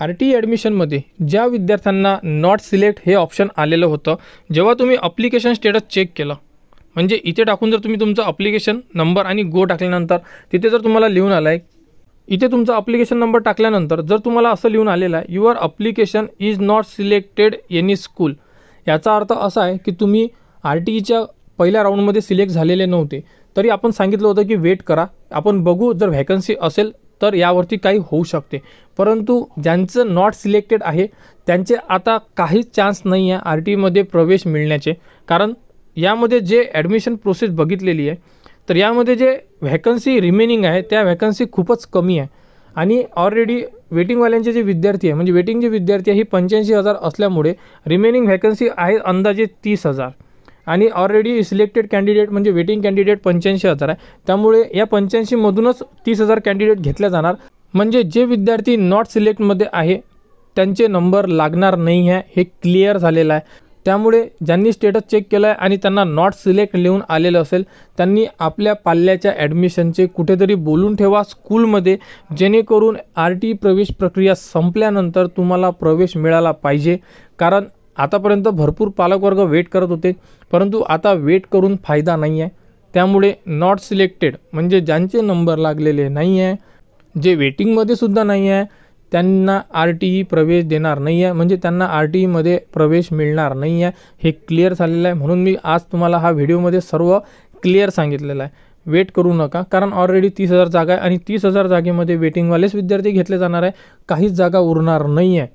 R T ॲडमिशनमध्ये ज्या विद्यार्थ्यांना not select हे ऑप्शन आलेलं होतं, जेव्हा तुम्ही अप्लिकेशन स्टेटस चेक केलं, म्हणजे इथे टाकून जर तुम्ही तुमचं अप्लिकेशन नंबर आणि गो टाकल्यानंतर तिथे जर तुम्हाला लिहून आलं आहे, इथे तुमचा अप्लिकेशन नंबर टाकल्यानंतर जर तुम्हाला असं लिहून आलेलं आहे your application is not selected any school, याचा अर्थ असा आहे की तुम्ही आर टी ईच्या पहिल्या राऊंडमध्ये सिलेक्ट झालेले नव्हते. तरी आपण सांगितलं होतं की वेट करा, आपण बघू, जर व्हॅकन्सी असेल तर यावरती काही होऊ शकते. परंतु ज्यांचं नॉट सिलेक्टेड आहे त्यांचे आता काहीच चान्स नाही आहे आर टी ईमध्ये प्रवेश मिळण्याचे. कारण यामध्ये जे ॲडमिशन प्रोसेस बघितलेली आहे तर यामध्ये जे व्हॅकन्सी रिमेनिंग आहे त्या व्हॅकन्सी खूपच कमी आहे. आणि ऑलरेडी वेटिंगवाल्यांचे जे विद्यार्थी आहे, म्हणजे वेटिंग जे विद्यार्थी आहे ही 85,000 असल्यामुळे रिमेनिंग व्हॅकन्सी आहे अंदाजे 30,000 आणि ऑलरेडी सिलेक्टेड कॅन्डिडेट म्हणजे वेटिंग कॅन्डिडेट 85,000 आहे. त्यामुळे या 85मधूनच 30,000 कॅन्डिडेट घेतल्या जाणार. म्हणजे जे विद्यार्थी नॉट सिलेक्टमध्ये आहे त्यांचे नंबर लागणार नाही आहे, हे क्लिअर झालेलं आहे. त्यामुळे ज्यांनी स्टेटस चेक केलं आहे आणि त्यांना नॉट सिलेक्ट लिहून आलेलं असेल त्यांनी आपल्या पाल्याच्या ॲडमिशनचे कुठेतरी बोलून ठेवा स्कूलमध्ये, जेणेकरून आर टी प्रवेश प्रक्रिया संपल्यानंतर तुम्हाला प्रवेश मिळाला पाहिजे. कारण आतापर्यंत भरपूर पालकवर्ग वेट करत होते, परंतु आता वेट करून फायदा नाही आहे. त्यामुळे नॉट सिलेक्टेड म्हणजे ज्यांचे नंबर लागलेले नाही आहे, जे वेटिंगमध्ये सुद्धा नाही आहे, त्यांना आर टी ई प्रवेश देणार नाही आहे, म्हणजे त्यांना आर टी ईमध्ये प्रवेश मिळणार नाही आहे. हे क्लिअर झालेलं आहे. म्हणून मी आज तुम्हाला हा व्हिडिओमध्ये सर्व क्लिअर सांगितलेलं आहे. वेट करू नका, कारण ऑलरेडी 30,000 जागा आहे आणि 30,000 जागेमध्ये वेटिंगवालेच विद्यार्थी घेतले जाणार आहे, काहीच जागा उरणार नाही आहे.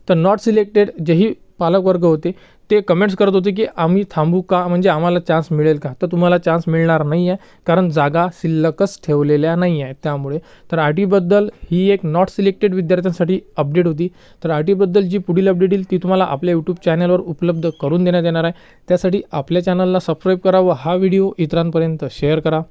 तर नॉट सिलेक्टेड जेही पालकवर्ग होते ते कमेंट्स करत होते की आम्ही थांबू का, म्हणजे आम्हाला चान्स मिळेल का. तर तुम्हाला चान्स मिळणार नाही आहे, कारण जागा शिल्लकच ठेवलेल्या नाही आहेत. त्यामुळे तर आर टी ईबद्दल ही एक नॉट सिलेक्टेड विद्यार्थ्यांसाठी अपडेट होती. तर आर टी ईबद्दल जी पुढील अपडेट येईल ती तुम्हाला आपल्या यूट्यूब चॅनलवर उपलब्ध करून देण्यात येणार आहे. त्यासाठी आपल्या चॅनलला सबस्क्राईब करा व हा व्हिडिओ इतरांपर्यंत शेअर करा.